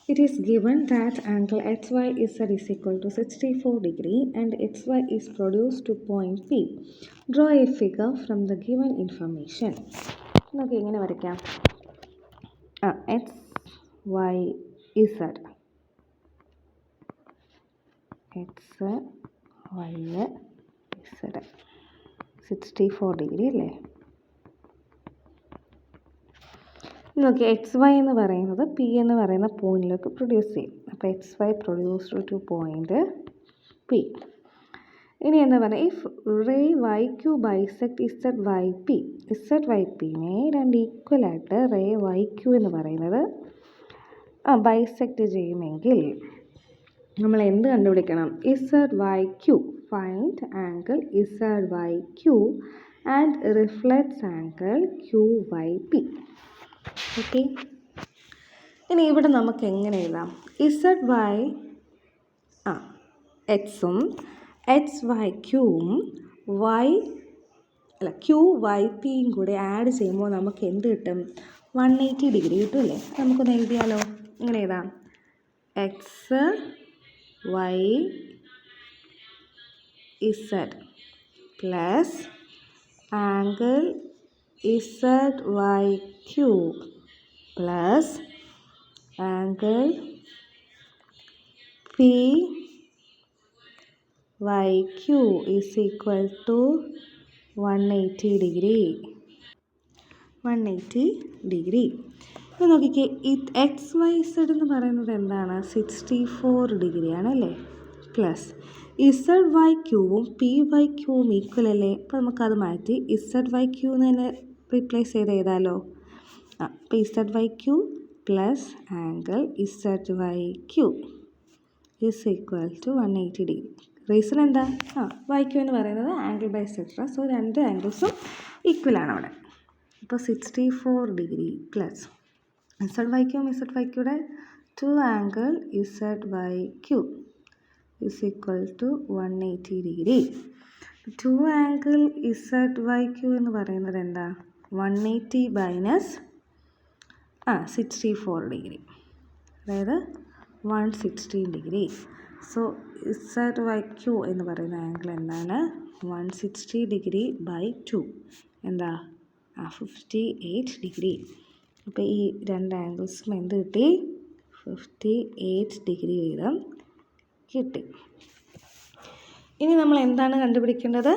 It is given that angle HYZ is equal to 64 degree and XY is produced to point P. Draw a figure from the given information. നമുക്ക് ഇങ്ങനെ വരയ്ക്കാം. X, Y, Z. X, Y, Z. 64 degree അല്ലേ? നോക്കി X Y എന്ന് പറയുന്നത് P എന്ന് പറയുന്ന പോയിന്റിലേക്ക് പ്രൊഡ്യൂസ് ചെയ്യും. അപ്പോൾ X Y produced to point P. ഇനി എന്താ പറയുക, if ray Y Q bisect Z Y P, Z Y പിനെ രണ്ട് ഈക്വലായിട്ട് റേ വൈ ക്യൂ എന്ന് പറയുന്നത് ബൈസെക്ട് ചെയ്യുമെങ്കിൽ നമ്മൾ എന്ത് കണ്ടുപിടിക്കണം? Z Y Q. Find angle Z Y Q and reflects angle Q Y P. Okay, ഇനി ഇവിടെ നമുക്ക് എങ്ങനെ എഴുതാം? ഇസഡ് വൈ എക്സും എക്സ് വൈ ക്യൂവും ക്യൂ വൈ പിയും കൂടെ ആഡ് ചെയ്യുമ്പോൾ നമുക്ക് എന്ത് കിട്ടും? 180 ഡിഗ്രി കിട്ടും അല്ലേ? നമുക്കൊന്ന് എഴുതിയാലോ? ഇങ്ങനെ എഴുതാം. X Y Z plus angle Z Y Q plus angle P Y Q is equal to 180 degree. 180 degree. ഇപ്പോൾ നോക്കിക്കേ, എക്സ് വൈ സെഡ് എന്ന് പറയുന്നത് എന്താണ്? 64 ഡിഗ്രിയാണ് അല്ലേ? പ്ലസ് ഇസഡ് വൈ ക്യൂവും പി വൈ ക്യൂവും ഈക്വൽ അല്ലേ? അപ്പോൾ നമുക്കത് മാറ്റി ഇസഡ് വൈ ക്യൂ എന്ന് തന്നെ റീപ്ലേസ് ചെയ്ത് എഴുതാമല്ലോ. അപ്പോൾ Z Y Q plus angle Z Y Q is equal to 180 degree. Reason എന്താ? വൈ ക്യൂ എന്ന് പറയുന്നത് ആംഗിൾ ബൈ സെക്ടർ. സോ രണ്ട് ആംഗിൾസും ഈക്വലാണ് അവിടെ. അപ്പോൾ 64 ഡിഗ്രി പ്ലസ് ഇസഡ് വൈ ക്യൂവും ഇസഡ് വൈ ക്യൂടെ 2 angle Z Y Q is equal to 180 degree. 2 angle Z Y Q എന്ന് പറയുന്നത് എന്താ? 180 മൈനസ് 64 ഡിഗ്രി, അതായത് 116 degree. So Z Y Q എന്ന് പറയുന്ന ആംഗിൾ എന്താണ്? 160 ഡിഗ്രി ബൈ 2 എന്താ? 58 ഡിഗ്രി. അപ്പോൾ ഈ രണ്ട് ആംഗിൾസും എന്ത് കിട്ടി? 58 ഡിഗ്രി വീതം കിട്ടി. ഇനി നമ്മൾ എന്താണ് കണ്ടുപിടിക്കേണ്ടത്?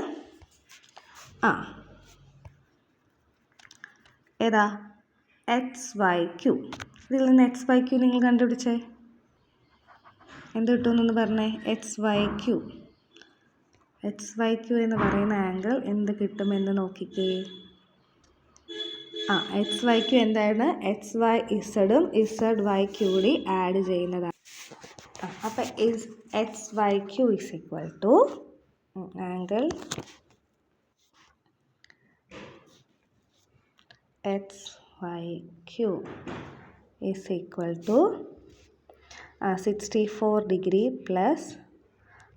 ഏതാ? X Y Q. ഇതിൽ നിന്ന് എക്സ് വൈ ക്യൂ നിങ്ങൾ കണ്ടുപിടിച്ചേ. എന്ത് കിട്ടുമെന്നൊന്ന് പറഞ്ഞേ. X Y Q. X Y Q എന്ന് പറയുന്ന ആംഗിൾ എന്ത് കിട്ടുമെന്ന് നോക്കിക്കേ. എക്സ് വൈ ക്യൂ എന്താണ്? എക്സ് വൈ ഇസഡും ഇസഡ് വൈ ക്യൂ കൂടി ആഡ് ചെയ്യുന്നതാണ്. അപ്പോൾ X Y Q is equal to angle X Y Q is equal to 64 degree plus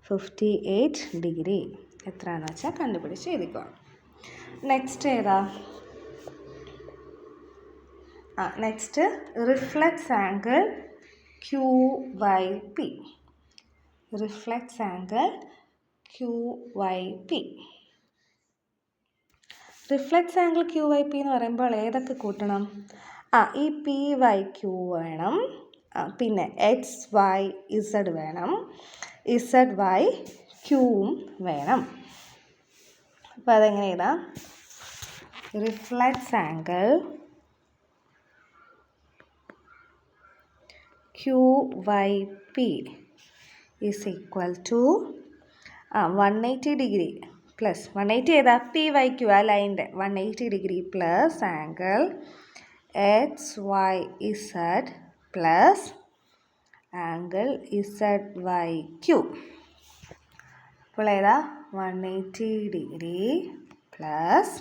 58 degree. എത്രയാണെന്ന് വെച്ചാൽ കണ്ടുപിടിച്ച് എഴുതിക്കോ. നെക്സ്റ്റ് ഏതാ? Next reflex angle Q Y P. Reflex angle Q Y P. Reflex angle Q Y P എന്ന് പറയുമ്പോൾ ഏതൊക്കെ കൂട്ടണം? ഈ പി വൈ ക്യൂ വേണം, പിന്നെ എക്സ് വൈ ഇസഡ് വേണം, ഇസഡ് വൈ ക്യൂവും വേണം. അപ്പോൾ അതെങ്ങനെ എഴുതാം? Reflex angle Q Y P is equal to 180 degree plus 180 ഏതാ? പി വൈ ക്യൂ, ആ ലൈൻ്റെ 180 degree plus angle X Y Z plus angle Z Y Q. അപ്പോൾ ഏതാ? 180 degree plus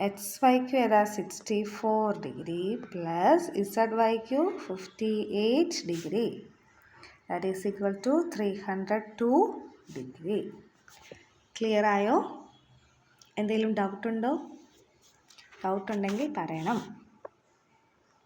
X Y Q ഏതാ? 64 degree plus Z Y Q 58 degree. That is equal to 302 degree. Clear ആയോ? എന്തെങ്കിലും doubt ഉണ്ടോ? Doubt ഉണ്ടെങ്കിൽ പറയണം.